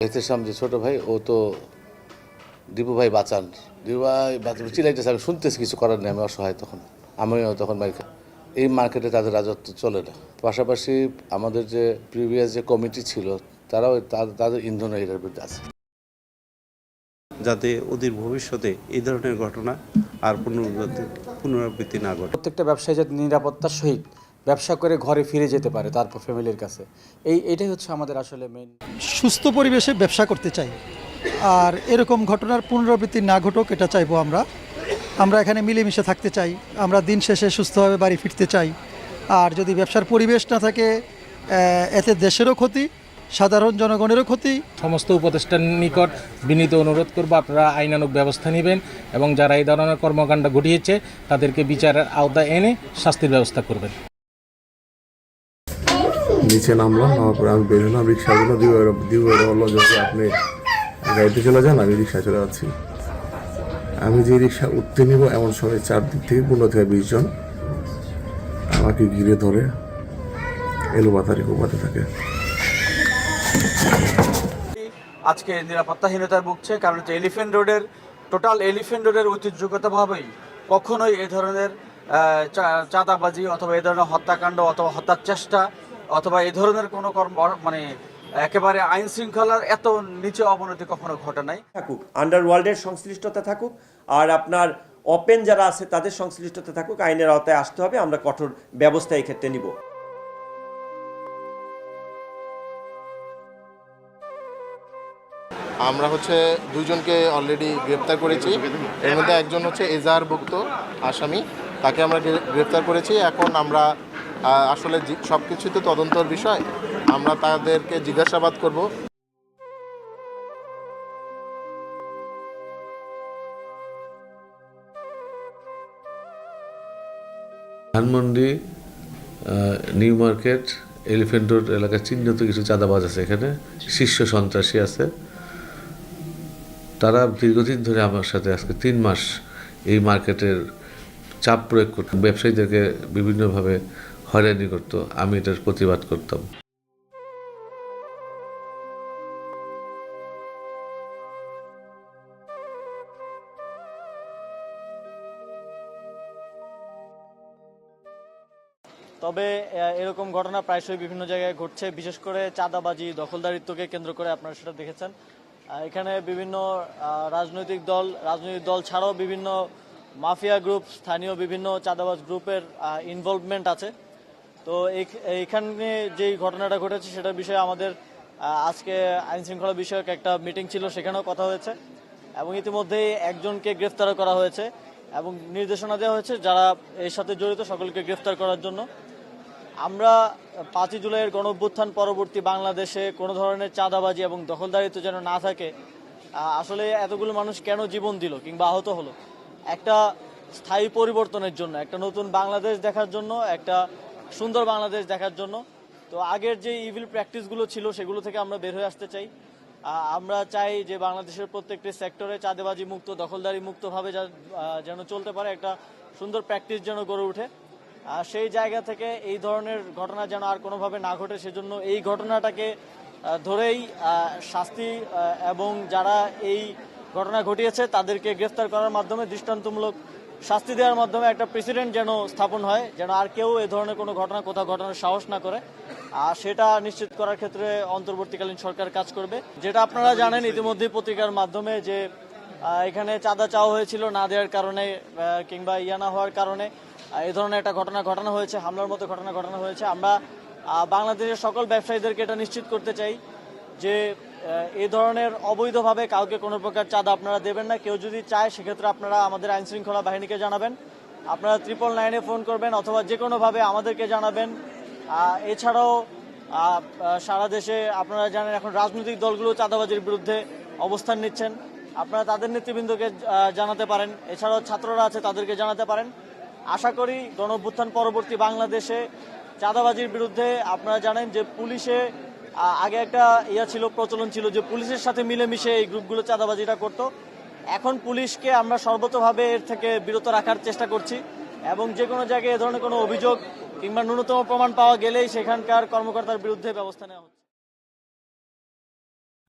এহতেশাম যে ছোট ভাই, ও তো দীপু ভাই বাঁচান, দীপু ভাই বাঁচান চিলাইতেছে, আমি শুনতেছি, কিছু করার নেই, আমি অসহায় তখন, আমিও তখন এই মার্কেটে তাদের রাজত্ব চলে না। পাশাপাশি আমাদের যে প্রিভিয়াস যে কমিটি ছিল, তারাও তাদের ইন্ধন এটার বিরুদ্ধে আছে, যাতে অদূর ভবিষ্যতে এই ধরনের ঘটনা আর পুনরাবৃত্তি না ঘটে। প্রত্যেকটা ব্যবসায়ী যাতে নিরাপত্তার সহিত ব্যবসা করে ঘরে ফিরে যেতে পারে তারপর ফ্যামিলির কাছে, এটাই হচ্ছে আমাদের আসলে মেইন। সুস্থ পরিবেশে ব্যবসা করতে চাই, আর এরকম ঘটনার পুনরাবৃত্তি না ঘটুক এটা চাইবো আমরা এখানে মিলেমিশে থাকতে চাই, আমরা দিন শেষে সুস্থভাবে বাড়ি ফিরতে চাই। আর যদি ব্যবসার পরিবেশ না থাকে, এতে দেশেরও ক্ষতি, সাধারণ জনগণেরও ক্ষতি। সমস্ত উপদেষ্টার নিকট বিনীত অনুরোধ করব, আপনারা আইনানুগ ব্যবস্থা নেবেন এবং যারা এই ধরনের কর্মকাণ্ড ঘটিয়েছে তাদেরকে বিচারের আওতায় এনে শাস্তির ব্যবস্থা করবেন। নিচে নামলাম, নামার পরে আমি বের হলাম, রিক্সাগুলো দিয়ে বললো যে আপনি গাড়িতে চলে যান, আমি রিক্সায় চলে যাচ্ছি। আমি যে রিক্সা উঠতে নিব এমন সময় চারদিক থেকে 15 থেকে 20 জন আমাকে ঘিরে ধরে এলোপাতারি কোপাতে থাকে। আজকে নিরাপত্তাহীনতায় ভুগছে, কারণ হচ্ছে এলিফ্যান্ট রোডের ঐতিহ্যগতভাবেই কখনোই এই ধরনের চাঁদাবাজি অথবা এই ধরনের হত্যাকাণ্ড অথবা হত্যার চেষ্টা অথবা এই ধরনের কোনো মানে একেবারে আইন শৃঙ্খলার এত নিচে অবনতি কখনো ঘটে নাই। থাকুক, আন্ডারওয়ার্ল্ডের সংশ্লিষ্টতা থাকুক, আর আপনার ওপেন যারা আছে তাদের সংশ্লিষ্টতা থাকুক, আইনের আওতায় আসতে হবে। আমরা কঠোর ব্যবস্থা এই ক্ষেত্রে নিব। আমরা দুইজনকে অলরেডি গ্রেপ্তার করেছি। এর মধ্যে একজন এজাহারভুক্ত আসামি, তাকে আমরা গ্রেপ্তার করেছি। এখন আমরা আসলে সব কিছুই তো তদন্তর বিষয়, আমরা তাদেরকে জিজ্ঞাসাবাদ করব। Dhanmondi, new market, elephant road এলাকায় চিহ্নিত কিছু চাঁদাবাজ আছে, এখানে শীর্ষ সন্ত্রাসী আছে। তারা দীর্ঘদিন ধরে আমার সাথে আজকে 3 মাস এই মার্কেটের চাপ প্রয়োগ করত, ব্যবসায়ীদেরকে বিভিন্নভাবে হয়রানি করত। আমি এটার প্রতিবাদ করতাম। তবে এরকম ঘটনা প্রায়শই বিভিন্ন জায়গায় ঘটছে, বিশেষ করে চাঁদাবাজি, দখলদারিত্বকে কেন্দ্র করে আপনারা সেটা দেখেছেন। এখানে বিভিন্ন রাজনৈতিক দল ছাড়াও বিভিন্ন মাফিয়া গ্রুপ, স্থানীয় বিভিন্ন চাঁদাবাজ গ্রুপের ইনভলভমেন্ট আছে। তো এইখানে যেই ঘটনাটা ঘটেছে সেটার বিষয়ে আমাদের আজকে আইন শৃঙ্খলা বিষয়ক একটা মিটিং ছিল, সেখানেও কথা হয়েছে এবং ইতিমধ্যেই একজনকে গ্রেফতার করা হয়েছে এবং নির্দেশনা দেওয়া হয়েছে যারা এর সাথে জড়িত সকলকে গ্রেফতার করার জন্য। আমরা 5ই জুলাইয়ের গণঅভ্যুত্থান পরবর্তী বাংলাদেশে কোনো ধরনের চাঁদাবাজি এবং দখলদারিত্ব যেন না থাকে। আসলে এতগুলো মানুষ কেন জীবন দিল কিংবা আহত হলো? একটা স্থায়ী পরিবর্তনের জন্য, একটা নতুন বাংলাদেশ দেখার জন্য, একটা সুন্দর বাংলাদেশ দেখার জন্য। তো আগের যে ইভিল প্র্যাকটিসগুলো ছিল সেগুলো থেকে আমরা বের হয়ে আসতে চাই। আমরা চাই যে বাংলাদেশের প্রত্যেকটি সেক্টরে চাঁদাবাজি মুক্ত, দখলদারি মুক্তভাবে যেন চলতে পারে, একটা সুন্দর প্র্যাকটিস যেন গড়ে ওঠে। সেই জায়গা থেকে এই ধরনের ঘটনা যেন আর কোনোভাবে না ঘটে, সেজন্য এই ঘটনাটাকে ধরেই শাস্তি এবং যারা এই ঘটনা ঘটিয়েছে তাদেরকে গ্রেফতার করার মাধ্যমে, দৃষ্টান্তমূলক শাস্তি দেওয়ার মাধ্যমে একটা প্রেসিডেন্ট যেন স্থাপন হয়, যেন আর কেউ এ ধরনের কোনো ঘটনা কোথাও ঘটানোর সাহস না করে। আর সেটা নিশ্চিত করার ক্ষেত্রে অন্তর্বর্তীকালীন সরকার কাজ করবে। যেটা আপনারা জানেন ইতিমধ্যেই পত্রিকার মাধ্যমে যে এখানে চাঁদা চাওয়া হয়েছিল, না দেওয়ার কারণে কিংবা না হওয়ার কারণে এই ধরনের একটা ঘটনা ঘটানো হয়েছে, হামলার মতো ঘটনা ঘটানো হয়েছে। আমরা বাংলাদেশের সকল ব্যবসায়ীদেরকে এটা নিশ্চিত করতে চাই যে এই ধরনের অবৈধভাবে কাউকে কোনো প্রকার চাঁদা আপনারা দেবেন না। কেউ যদি চায় সেক্ষেত্রে আপনারা আমাদের আইন শৃঙ্খলা বাহিনীকে জানাবেন, আপনারা 999-এ ফোন করবেন অথবা যে কোনোভাবে আমাদেরকে জানাবেন। এছাড়াও সারা দেশে আপনারা জানেন এখন রাজনৈতিক দলগুলো চাঁদাবাজির বিরুদ্ধে অবস্থান নিচ্ছেন, আপনারা তাদের নেতৃবৃন্দকে জানাতে পারেন। এছাড়াও ছাত্ররা আছে, তাদেরকে জানাতে পারেন। আশা করি গণঅভ্যুত্থান পরবর্তী বাংলাদেশে চাঁদাবাজির বিরুদ্ধে, আপনারা জানেন যে পুলিশে আগে একটা প্রচলন ছিল যে পুলিশের সাথে মিলেমিশে এই গ্রুপগুলো চাঁদাবাজিটা করত। এখন পুলিশকে আমরা সর্বতভাবে এর থেকে বিরত রাখার চেষ্টা করছি এবং যে কোনো জায়গায় এ ধরনের কোনো অভিযোগ কিংবা ন্যূনতম প্রমাণ পাওয়া গেলেই সেখানকার কর্মকর্তার বিরুদ্ধে ব্যবস্থা নেওয়া হচ্ছে।